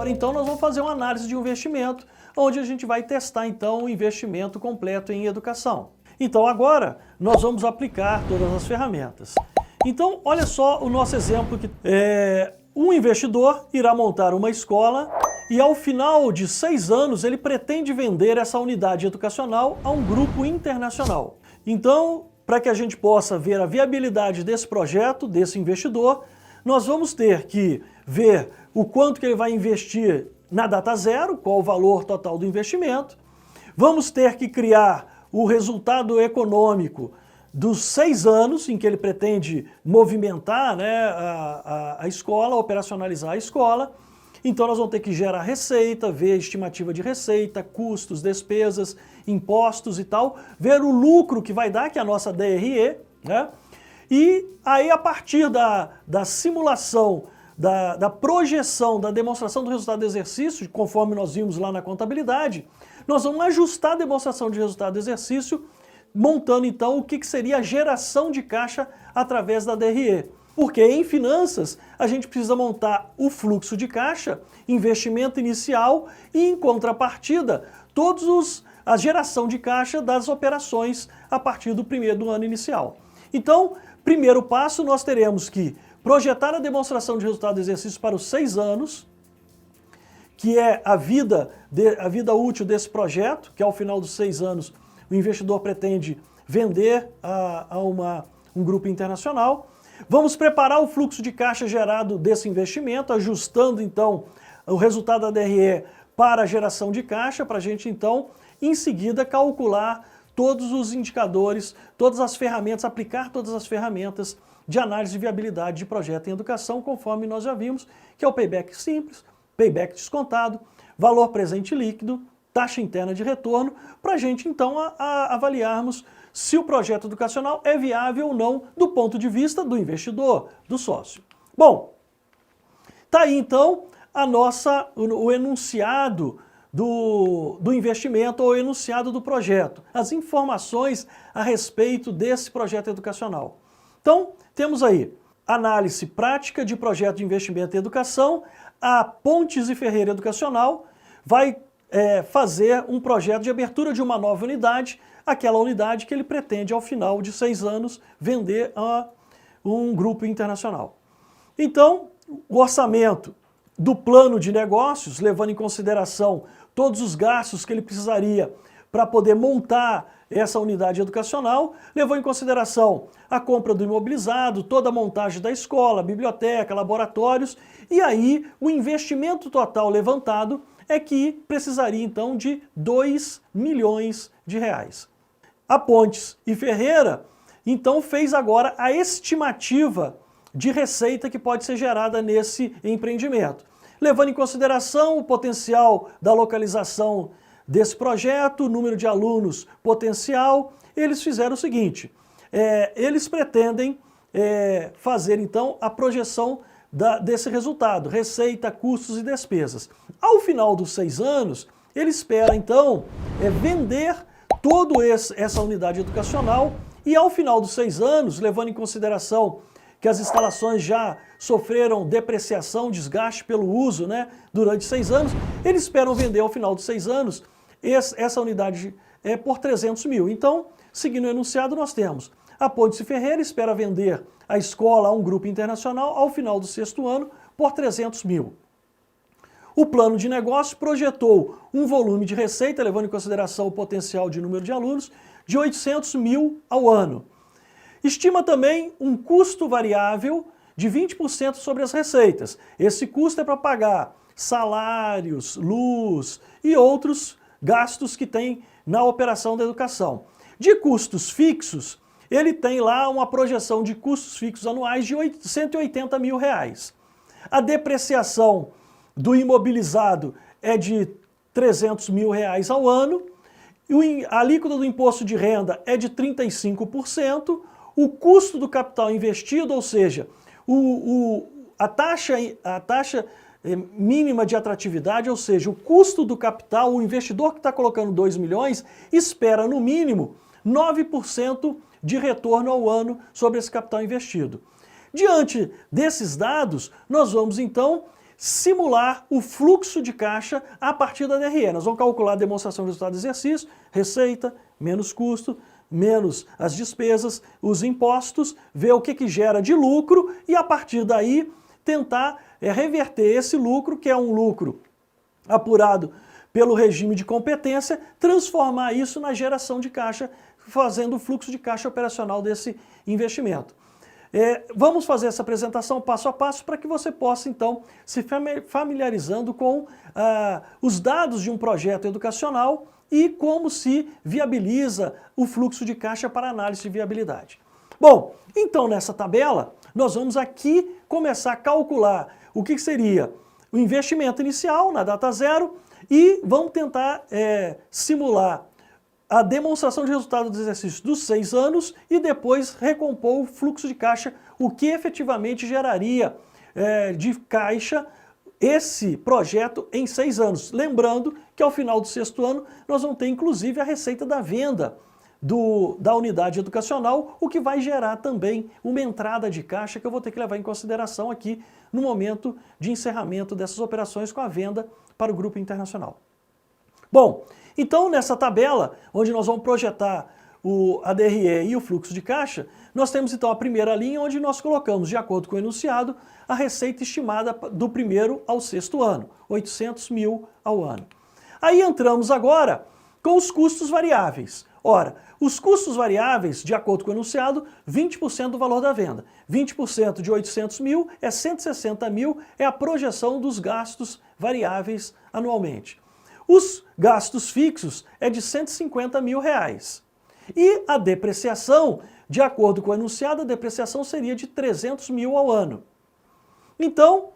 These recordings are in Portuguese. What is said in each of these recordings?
Então nós vamos fazer uma análise de investimento, onde a gente vai testar então o investimento completo em educação. Então agora nós vamos aplicar todas as ferramentas. Então olha só o nosso exemplo, que um investidor irá montar uma escola e ao final de 6 anos ele pretende vender essa unidade educacional a um grupo internacional. Então, para que a gente possa ver a viabilidade desse projeto, desse investidor, nós vamos ter que ver o quanto que ele vai investir na data zero, qual o valor total do investimento. Vamos ter que criar o resultado econômico dos 6 anos em que ele pretende movimentar, né, a escola, operacionalizar a escola. Então nós vamos ter que gerar receita, ver a estimativa de receita, custos, despesas, impostos e tal, ver o lucro que vai dar, que é a nossa DRE, né? E aí a partir da simulação, da projeção, da demonstração do resultado do exercício, conforme nós vimos lá na contabilidade, nós vamos ajustar a demonstração de resultado do exercício, montando então o que seria a geração de caixa através da DRE. Porque em finanças a gente precisa montar o fluxo de caixa, investimento inicial e em contrapartida a geração de caixa das operações a partir do ano inicial. Então, primeiro passo, nós teremos que projetar a demonstração de resultado do exercício para os 6 anos, que é a vida útil desse projeto, que ao final dos 6 anos o investidor pretende vender a um grupo internacional. Vamos preparar o fluxo de caixa gerado desse investimento, ajustando então o resultado da DRE para a geração de caixa, para a gente então, em seguida, calcular todos os indicadores, todas as ferramentas, aplicar todas as ferramentas de análise de viabilidade de projeto em educação, conforme nós já vimos, que é o payback simples, payback descontado, valor presente líquido, taxa interna de retorno, para a gente então avaliarmos se o projeto educacional é viável ou não do ponto de vista do investidor, do sócio. Bom, tá aí então o enunciado do investimento ou enunciado do projeto, as informações a respeito desse projeto educacional. Então, temos aí análise prática de projeto de investimento em educação. A Pontes e Ferreira Educacional vai fazer um projeto de abertura de uma nova unidade, aquela unidade que ele pretende, ao final de 6 anos, vender a um grupo internacional. Então, o orçamento do plano de negócios, levando em consideração todos os gastos que ele precisaria para poder montar essa unidade educacional, levou em consideração a compra do imobilizado, toda a montagem da escola, biblioteca, laboratórios, e aí o investimento total levantado é que precisaria então de 2 milhões de reais. A Pontes e Ferreira então fez agora a estimativa de receita que pode ser gerada nesse empreendimento. Levando em consideração o potencial da localização desse projeto, o número de alunos potencial, eles fizeram o seguinte, eles pretendem fazer então a projeção desse resultado, receita, custos e despesas. Ao final dos 6 anos, ele espera então vender toda essa unidade educacional e ao final dos 6 anos, levando em consideração que as instalações já sofreram depreciação, desgaste pelo uso, né, durante 6 anos, eles esperam vender ao final dos 6 anos essa unidade por 300 mil. Então, seguindo o enunciado, nós temos a Pontes e Ferreira espera vender a escola a um grupo internacional ao final do 6º ano por 300 mil. O plano de negócio projetou um volume de receita, levando em consideração o potencial de número de alunos, de 800 mil ao ano. Estima também um custo variável de 20% sobre as receitas. Esse custo é para pagar salários, luz e outros gastos que tem na operação da educação. De custos fixos, ele tem lá uma projeção de custos fixos anuais de 180 mil reais. A depreciação do imobilizado é de 300 mil reais ao ano, a alíquota do imposto de renda é de 35%, o custo do capital investido, ou seja, a taxa mínima de atratividade, ou seja, o custo do capital, o investidor que está colocando 2 milhões, espera no mínimo 9% de retorno ao ano sobre esse capital investido. Diante desses dados, nós vamos então simular o fluxo de caixa a partir da DRE. Nós vamos calcular a demonstração de resultado do exercício, receita, menos custo, menos as despesas, os impostos, ver o que gera de lucro e a partir daí tentar reverter esse lucro, que é um lucro apurado pelo regime de competência, transformar isso na geração de caixa, fazendo o fluxo de caixa operacional desse investimento. Vamos fazer essa apresentação passo a passo para que você possa, então, se familiarizando com os dados de um projeto educacional e como se viabiliza o fluxo de caixa para análise de viabilidade. Bom, então nessa tabela, nós vamos aqui começar a calcular o que seria o investimento inicial na data zero e vamos tentar simular a demonstração de resultado do exercício dos 6 anos e depois recompor o fluxo de caixa, o que efetivamente geraria de caixa esse projeto em 6 anos. Lembrando que ao final do 6º ano nós vamos ter inclusive a receita da venda da unidade educacional, o que vai gerar também uma entrada de caixa que eu vou ter que levar em consideração aqui no momento de encerramento dessas operações com a venda para o grupo internacional. Bom, então nessa tabela, onde nós vamos projetar a DRE e o fluxo de caixa, nós temos então a primeira linha onde nós colocamos, de acordo com o enunciado, a receita estimada do 1º ao 6º ano, 800 mil ao ano. Aí entramos agora com os custos variáveis. Ora, os custos variáveis, de acordo com o enunciado, 20% do valor da venda. 20% de 800 mil é 160 mil, é a projeção dos gastos variáveis anualmente. Os gastos fixos é de 150 mil reais. E a depreciação, de acordo com o enunciado, a depreciação seria de 300 mil ao ano. Então,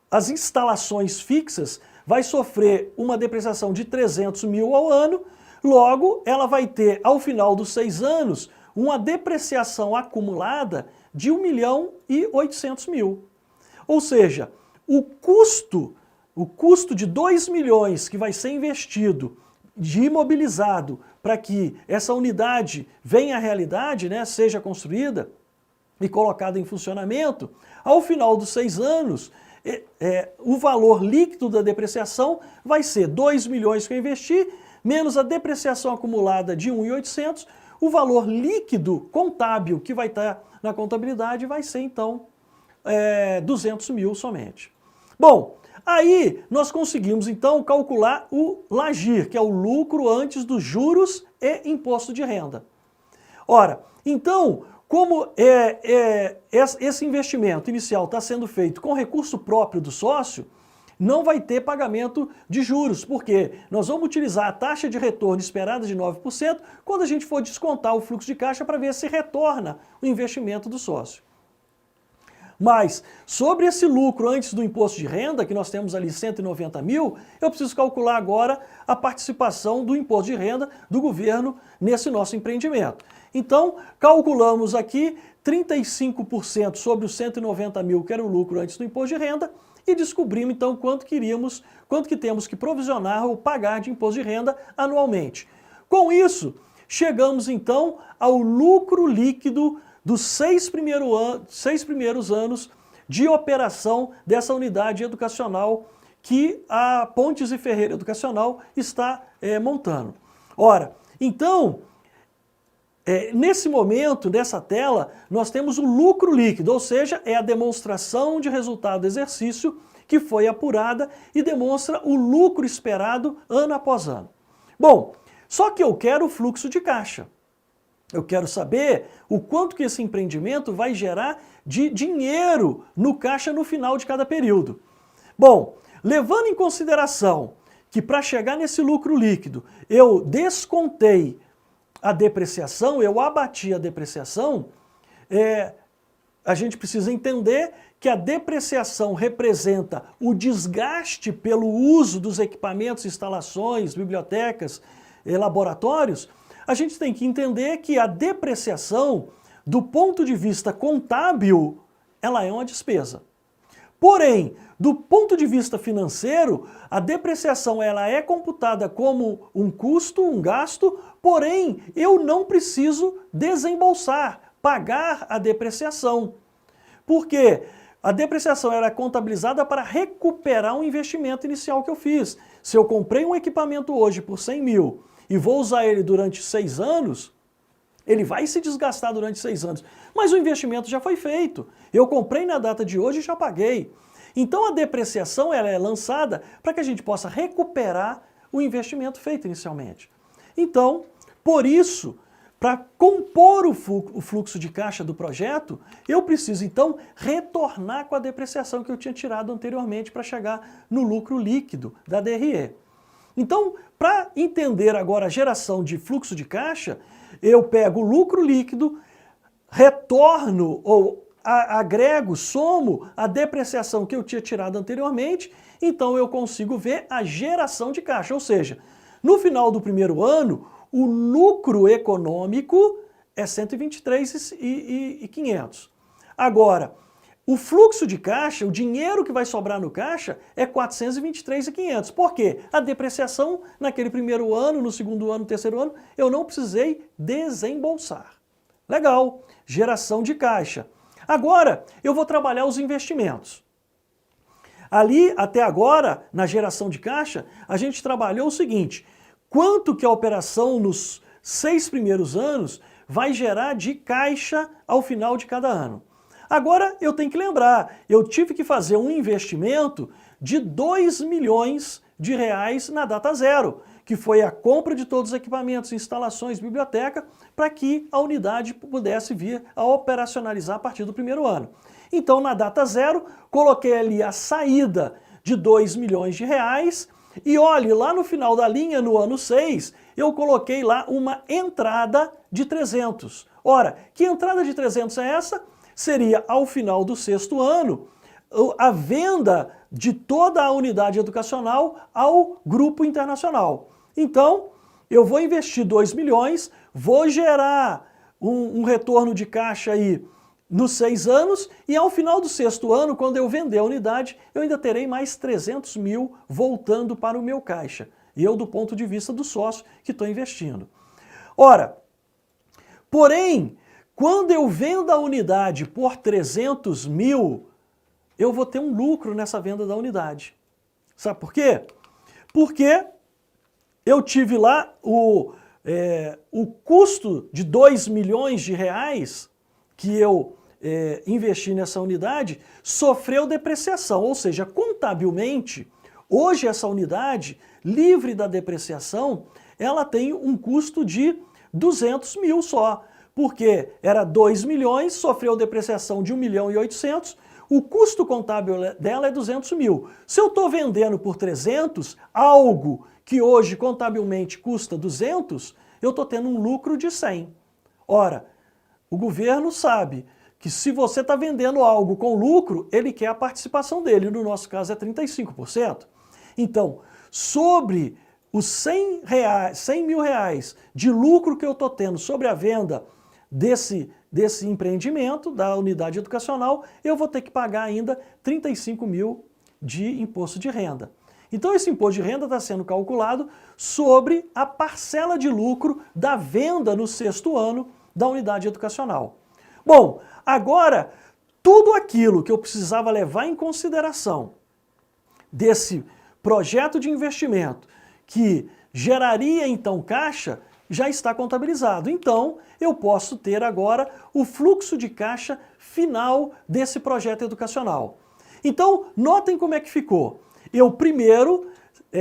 as instalações fixas vai sofrer uma depreciação de 300 mil ao ano, logo ela vai ter, ao final dos 6 anos, uma depreciação acumulada de 1.800.000. Ou seja, o custo de 2 milhões que vai ser investido de imobilizado para que essa unidade venha à realidade, né, seja construída e colocada em funcionamento, ao final dos 6 anos, o valor líquido da depreciação vai ser 2 milhões que eu investi, menos a depreciação acumulada de 1.800, o valor líquido contábil que vai estar na contabilidade vai ser então 200 mil somente. Bom, aí nós conseguimos então calcular o LAGIR, que é o lucro antes dos juros e imposto de renda. Ora, então, como esse investimento inicial está sendo feito com recurso próprio do sócio, não vai ter pagamento de juros, porque nós vamos utilizar a taxa de retorno esperada de 9% quando a gente for descontar o fluxo de caixa para ver se retorna o investimento do sócio. Mas, sobre esse lucro antes do imposto de renda, que nós temos ali 190 mil, eu preciso calcular agora a participação do imposto de renda do governo nesse nosso empreendimento. Então, calculamos aqui 35% sobre os 190 mil, que era o lucro antes do imposto de renda, e descobrimos então quanto que temos que provisionar ou pagar de imposto de renda anualmente. Com isso, chegamos então ao lucro líquido dos 6 primeiros anos de operação dessa unidade educacional que a Pontes e Ferreira Educacional está montando. Ora, então, nesse momento, nessa tela, nós temos o lucro líquido, ou seja, é a demonstração de resultado do exercício que foi apurada e demonstra o lucro esperado ano após ano. Bom, só que eu quero o fluxo de caixa. Eu quero saber o quanto que esse empreendimento vai gerar de dinheiro no caixa no final de cada período. Bom, levando em consideração que para chegar nesse lucro líquido eu descontei a depreciação, eu abati a depreciação, a gente precisa entender que a depreciação representa o desgaste pelo uso dos equipamentos, instalações, bibliotecas, laboratórios. A gente tem que entender que a depreciação, do ponto de vista contábil, ela é uma despesa. Porém, do ponto de vista financeiro, a depreciação ela é computada como um custo, um gasto, porém, eu não preciso desembolsar, pagar a depreciação. Porque a depreciação era contabilizada para recuperar um investimento inicial que eu fiz. Se eu comprei um equipamento hoje por 100 mil e vou usar ele durante 6 anos, ele vai se desgastar durante 6 anos. Mas o investimento já foi feito. Eu comprei na data de hoje e já paguei. Então a depreciação ela é lançada para que a gente possa recuperar o investimento feito inicialmente. Então, por isso, para compor o fluxo de caixa do projeto, eu preciso então retornar com a depreciação que eu tinha tirado anteriormente para chegar no lucro líquido da DRE. Então, para entender agora a geração de fluxo de caixa, eu pego o lucro líquido, retorno ou agrego, somo a depreciação que eu tinha tirado anteriormente, então eu consigo ver a geração de caixa, ou seja, no final do primeiro ano, o lucro econômico é 123.500. Agora, o fluxo de caixa, o dinheiro que vai sobrar no caixa é 423.500. Por quê? A depreciação naquele primeiro ano, no segundo ano, no terceiro ano, eu não precisei desembolsar. Legal, geração de caixa. Agora, eu vou trabalhar os investimentos. Ali, até agora, na geração de caixa, a gente trabalhou o seguinte: quanto que a operação nos 6 primeiros anos vai gerar de caixa ao final de cada ano. Agora, eu tenho que lembrar, eu tive que fazer um investimento de 2 milhões de reais na data zero, que foi a compra de todos os equipamentos, instalações, biblioteca, para que a unidade pudesse vir a operacionalizar a partir do primeiro ano. Então, na data zero, coloquei ali a saída de 2 milhões de reais e olhe, lá no final da linha, no ano 6, eu coloquei lá uma entrada de 300. Ora, que entrada de 300 é essa? Seria, ao final do 6º ano, a venda de toda a unidade educacional ao grupo internacional. Então, eu vou investir 2 milhões, vou gerar um retorno de caixa aí nos 6 anos e ao final do 6º ano, quando eu vender a unidade, eu ainda terei mais 300 mil voltando para o meu caixa. E eu do ponto de vista do sócio que estou investindo. Ora, porém, quando eu vendo a unidade por 300 mil, eu vou ter um lucro nessa venda da unidade. Sabe por quê? Porque eu tive lá o custo de 2 milhões de reais que eu investi nessa unidade, sofreu depreciação, ou seja, contabilmente, hoje essa unidade, livre da depreciação, ela tem um custo de 200 mil só, porque era 2 milhões, sofreu depreciação de 1.800.000, o custo contábil dela é 200 mil. Se eu estou vendendo por 300, algo que hoje contabilmente custa 200, eu estou tendo um lucro de 100. Ora, o governo sabe que se você está vendendo algo com lucro, ele quer a participação dele, no nosso caso é 35%. Então, sobre os 100 mil reais de lucro que eu estou tendo sobre a venda desse empreendimento, da unidade educacional, eu vou ter que pagar ainda 35 mil de imposto de renda. Então esse imposto de renda está sendo calculado sobre a parcela de lucro da venda no 6º ano da unidade educacional. Bom, agora, tudo aquilo que eu precisava levar em consideração desse projeto de investimento que geraria então caixa, já está contabilizado. Então, eu posso ter agora o fluxo de caixa final desse projeto educacional. Então, notem como é que ficou. Eu primeiro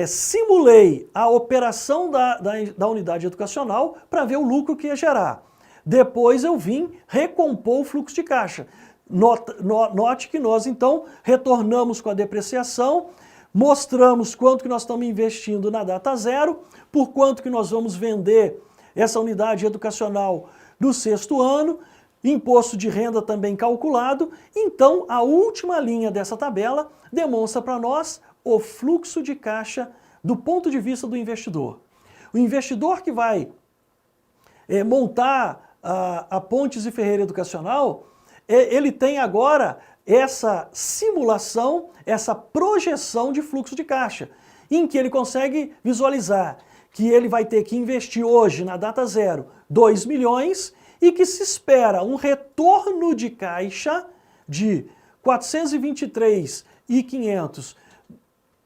simulei a operação da unidade educacional para ver o lucro que ia gerar. Depois eu vim recompor o fluxo de caixa. Note que nós então retornamos com a depreciação, mostramos quanto que nós estamos investindo na data zero, por quanto que nós vamos vender essa unidade educacional no 6º ano, imposto de renda também calculado. Então, a última linha dessa tabela demonstra para nós o fluxo de caixa do ponto de vista do investidor. O investidor que vai montar a Pontes e Ferreira Educacional, ele tem agora essa simulação, essa projeção de fluxo de caixa, em que ele consegue visualizar que ele vai ter que investir hoje, na data zero, 2 milhões e que se espera um retorno de caixa de 423.500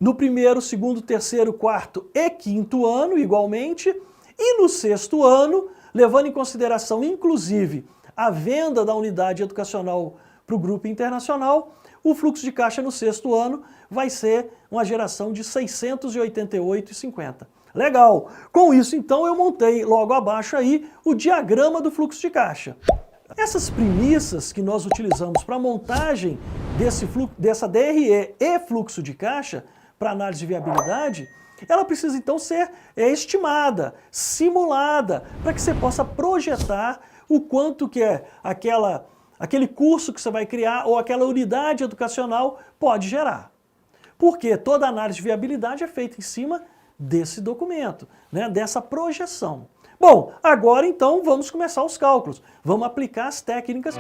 no primeiro, segundo, terceiro, quarto e quinto ano, igualmente, e no sexto ano, levando em consideração, inclusive, a venda da unidade educacional para o grupo internacional, o fluxo de caixa no sexto ano vai ser uma geração de 688,50. Legal! Com isso, então, eu montei logo abaixo aí o diagrama do fluxo de caixa. Essas premissas que nós utilizamos para a montagem dessa DRE e fluxo de caixa para análise de viabilidade, ela precisa então ser estimada, simulada, para que você possa projetar o quanto que aquele curso que você vai criar ou aquela unidade educacional pode gerar. Porque toda análise de viabilidade é feita em cima desse documento, né, dessa projeção. Bom, agora então vamos começar os cálculos. Vamos aplicar as técnicas.